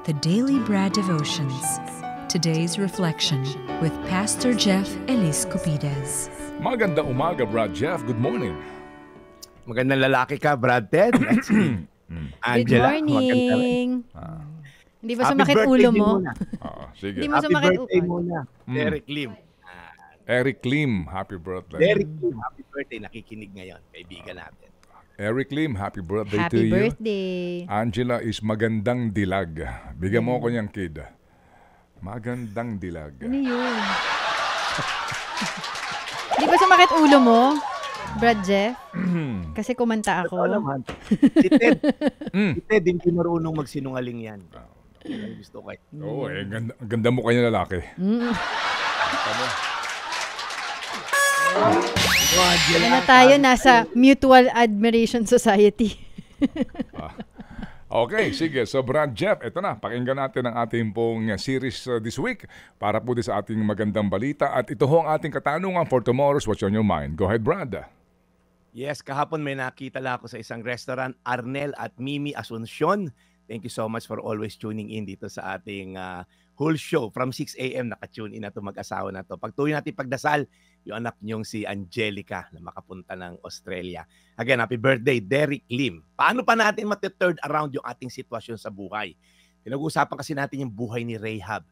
The Daily Bread Devotions. Today's reflection with Pastor Jeff Elis Cupides. Magandang umaga, Brad Jeff. Good morning. Magandang lalaki ka, Brad Ted. That's me. Good Angela, maganda rin. morning. Hindi ba Happy sumakit birthday ulo din mo? muna. Sige. Hindi mo Happy sumakit birthday ulo. muna, Derek Lim. Eric Lim, happy birthday. Derek Lim, happy birthday. Nakikinig ngayon, kaibigan natin. Eric Lim, happy birthday to Happy you. birthday. Angela is magandang dilag. Bigyan mo ko niyang kid. Magandang dilag. Ano yun? Hindi ba sumakit ulo mo, Brad Jeff? Kasi kumanta ako. Ito naman, si Ted, si Ted hindi marunong magsinungaling yan. Yan ang gusto ko. Oo, ganda mo kanya lalaki. Ano na tayo, nasa Mutual Admiration Society. Okay, sige. So Brad Jeff, ito na. Pakinggan natin ang ating pong series this week para po sa ating magandang balita. At ito ho ang ating katanungan for tomorrow's What's on Your Mind. Go ahead, Brad. Yes, kahapon may nakita lang ako sa isang restaurant, Arnel at Mimi Asuncion. Thank you so much for always tuning in dito sa ating whole show. From 6 a.m. nakatune in na ito mag-asawa na ito. Pagtuloy natin pagdasal, yung anak niyong si Angelica na makapunta ng Australia. Again, happy birthday, Derek Lim. Paano pa natin mati-third around yung ating sitwasyon sa buhay? Pinag-uusapan kasi natin yung buhay ni Rahab.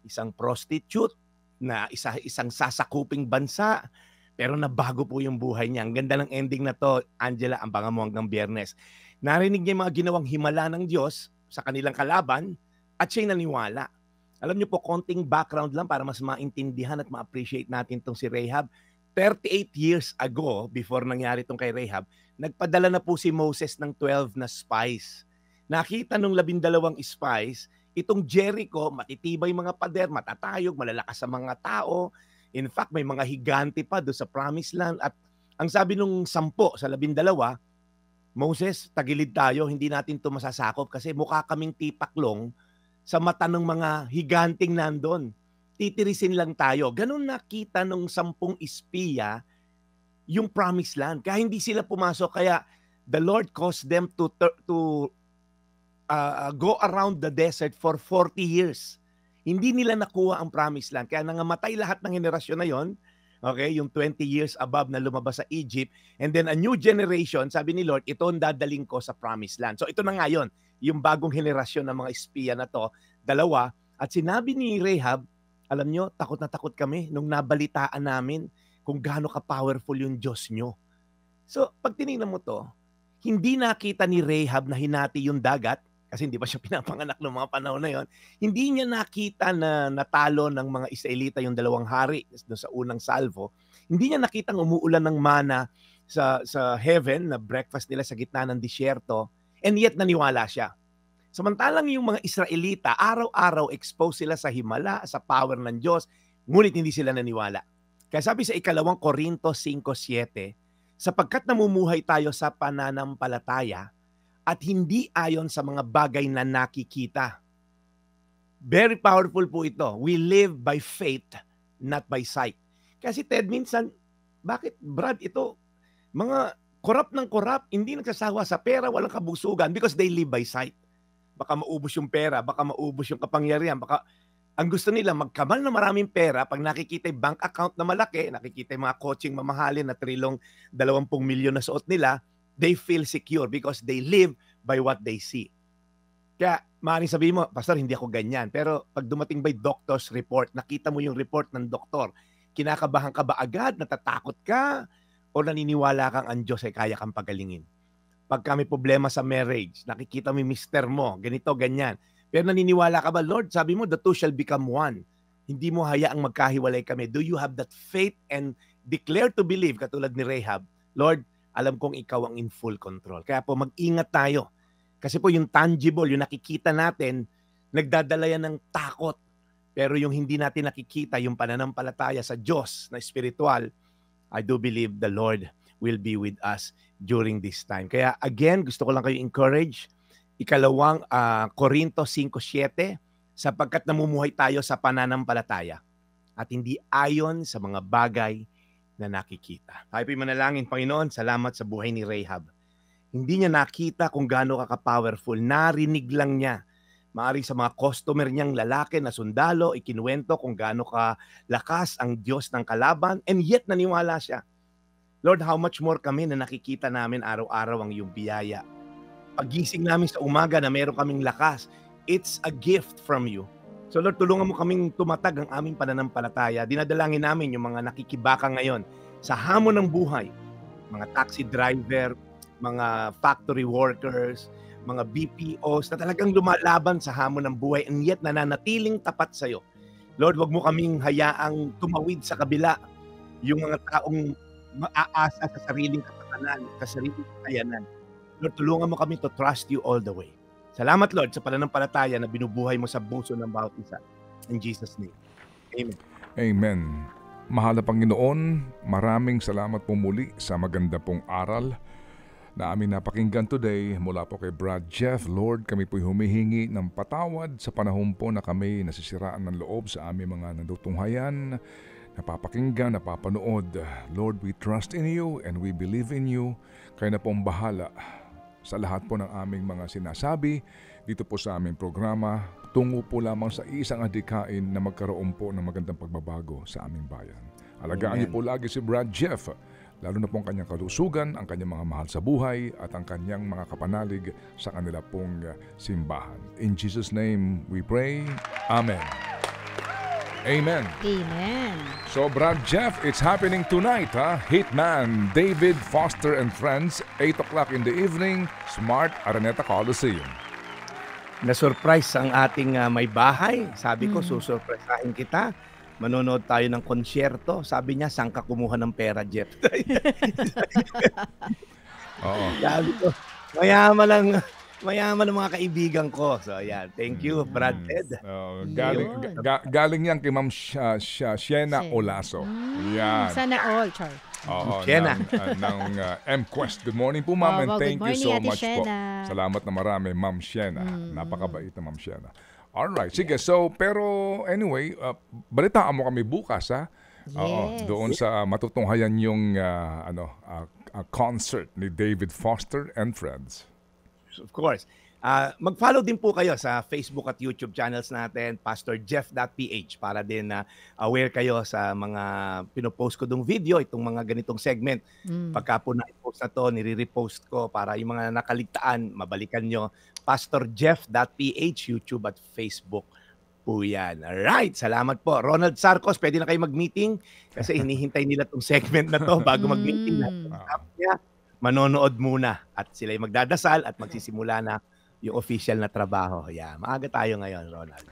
Isang prostitute na isang sasakuping bansa. Pero nabago po yung buhay niya. Ang ganda ng ending na to, Angela, abangan mo hanggang Biyernes. Narinig niya yung mga ginawang himala ng Diyos sa kanilang kalaban at siya'y naniwala. Alam niyo po, konting background lang para mas maintindihan at ma-appreciate natin itong si Rahab. 38 years ago, before nangyari itong kay Rahab, nagpadala na po si Moses ng 12 na spies. Nakita nung 12 spies, itong Jericho, matitibay mga pader, matatayog, malalakas sa mga tao. In fact, may mga higante pa doon sa Promised Land. At ang sabi nung 10 sa 12, Moses, tagilid tayo, hindi natin ito masasakop kasi mukha kaming tipaklong sa mata ng mga higanting nandun. Titirisin lang tayo. Ganun nakita nung 10 espiya yung Promised Land. Kaya hindi sila pumasok. Kaya the Lord caused them to go around the desert for 40 years. Hindi nila nakuha ang Promised Land. Kaya nangamatay lahat ng henerasyon na yon. Okay, yung 20 years above na lumabas sa Egypt. And then a new generation, sabi ni Lord, ito ang dadaling ko sa Promised Land. So ito na nga yun, yung bagong henerasyon ng mga espiya na to, 2. At sinabi ni Rahab, alam nyo, takot na takot kami nung nabalitaan namin kung gaano ka-powerful yung Diyos nyo. So pag tinignan mo to, hindi nakita ni Rahab na hinati yung dagat, kasi hindi pa siya pinapanganak noong mga panahon na yon. Hindi niya nakita na natalo ng mga Israelita yung 2 hari sa unang salvo. Hindi niya nakitang umuulan ng mana sa heaven na breakfast nila sa gitna ng disyerto, and yet naniwala siya. Samantalang yung mga Israelita, araw-araw exposed sila sa himala, sa power ng Diyos, ngunit hindi sila naniwala. Kaya sabi sa 2 Korintos 5:7, sapagkat namumuhay tayo sa pananampalataya, at hindi ayon sa mga bagay na nakikita. Very powerful po ito. We live by faith, not by sight. Kasi Ted, minsan, bakit Brad, ito, mga korap ng korap, hindi nagsasawa sa pera, walang kabusugan because they live by sight. Baka maubos yung pera, baka maubos yung kapangyarihan, baka ang gusto nila magkamal na maraming pera, pag nakikita yung bank account na malaki, nakikita yung mga coaching mamahalin na trilong 20 milyon na suot nila, they feel secure because they live by what they see. Kaya maaaring sabihin mo, Pastor, hindi ako ganyan. Pero pag dumating by doctor's report, nakita mo yung report ng doktor, kinakabahan ka ba agad, natatakot ka, o naniniwala kang ang Diyos ay kaya kang pagalingin? Pagka may problema sa marriage, nakikita mo yung mister mo, ganito, ganyan. Pero naniniwala ka ba, Lord, sabi mo, the two shall become one. Hindi mo hayaang magkahiwalay kami. Do you have that faith and declare to believe, katulad ni Rahab, Lord, alam kong ikaw ang in full control. Kaya po mag-ingat tayo. Kasi po yung tangible, yung nakikita natin, nagdadala yan ng takot. Pero yung hindi natin nakikita, yung pananampalataya sa Diyos na spiritual, I do believe the Lord will be with us during this time. Kaya again, gusto ko lang kayo encourage. 2 Korintos 5:7, sapagkat namumuhay tayo sa pananampalataya at hindi ayon sa mga bagay na nakikita. Tayo po'y manalangin, Panginoon, salamat sa buhay ni Rahab. Hindi niya nakita kung gaano ka-powerful. Narinig lang niya Maari sa mga customer niyang lalaki na sundalo, ikinuwento kung gaano kalakas ang Diyos ng kalaban, and yet naniwala siya. Lord, how much more kami na nakikita namin araw-araw ang iyong biyaya. Pagising namin sa umaga na meron kaming lakas, it's a gift from you. So Lord, tulungan mo kaming tumatag ang aming pananampalataya. Dinadalangin namin yung mga nakikibaka ngayon sa hamon ng buhay, mga taxi driver, mga factory workers, mga BPOs na talagang lumalaban sa hamon ng buhay and yet nananatiling tapat sa iyo. Lord, wag mo kaming hayaang tumawid sa kabila yung mga taong maaasa sa sariling katatanan, sa sariling kakayanan. Lord, tulungan mo kami to trust you all the way. Salamat, Lord, sa pananampalataya na binubuhay mo sa puso ng bawat isa. In Jesus' name. Amen. Amen. Mahal na Panginoon, maraming salamat po muli sa maganda pong aral na aming napakinggan today mula po kay Brad Jeff. Lord, kami po'y humihingi ng patawad sa panahon po na kami nasisiraan ng loob sa aming mga natutunghayan, napapakinggan, napapanood. Lord, we trust in you and we believe in you. Kayo na pong bahala sa lahat po ng aming mga sinasabi dito po sa aming programa, tungo po lamang sa isang adhikain na magkaroon po ng magandang pagbabago sa aming bayan. Alagaan niyo po lagi si Brad Jeff, lalo na po ang kanyang kalusugan, ang kanyang mga mahal sa buhay at ang kanyang mga kapanalig sa kanila pong simbahan. In Jesus' name we pray. Amen. Amen. Amen. So Brad Jeff, it's happening tonight, ha? Hitman David Foster and Friends, 8 o'clock in the evening, Smart Araneta Coliseum. Na-surprise ang ating may bahay. Sabi ko, susurpresahin kita. Manonood tayo ng konsyerto. Sabi niya, saan ka kumuha ng pera, Jeff? Oo. Sabi ko, mayaman ang mga kaibigan ko. So, ayan. Thank you, Brad Ted. Galing yan kay Ma'am Siena Olaso. Yan. Sana all, Char. Oo, Siena. ng M-Quest. Good morning po, Ma'am, and thank you so Ate much po. Siena. Salamat na marami, Ma'am Siena. Napakabait na Ma'am Siena. Alright, sige. So, pero anyway, balitaan mo kami bukas, ha? Oo, Yes. doon sa matutunghayan yung concert ni David Foster and Friends. Of course. Mag-follow din po kayo sa Facebook at YouTube channels natin, pastorjeff.ph, para din aware kayo sa mga pinopost ko dong video, itong mga ganitong segment. Pagka po na-post na to, nire-repost ko para yung mga nakaligtaan, mabalikan nyo. pastorjeff.ph, YouTube at Facebook po yan. Alright, salamat po. Ronald Sarcos, pwede na kayo mag-meeting kasi hinihintay nila tong segment na to bago mag-meeting. Sabi niya, manonood muna at sila'y magdadasal at magsisimula na yung official na trabaho. Yeah, maaga tayo ngayon, Ronald.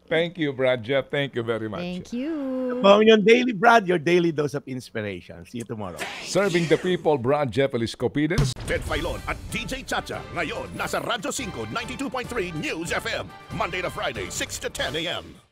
Thank you, Brad Jeff. Thank you very much. Thank you. Yung Daily Brad, your daily dose of inspiration. See you tomorrow. Serving the people, Brad Jeff Eliscopides. Ted Filon at DJ Chacha. Ngayon, nasa Radyo 5, 92.3 News FM. Monday to Friday, 6 to 10 a.m.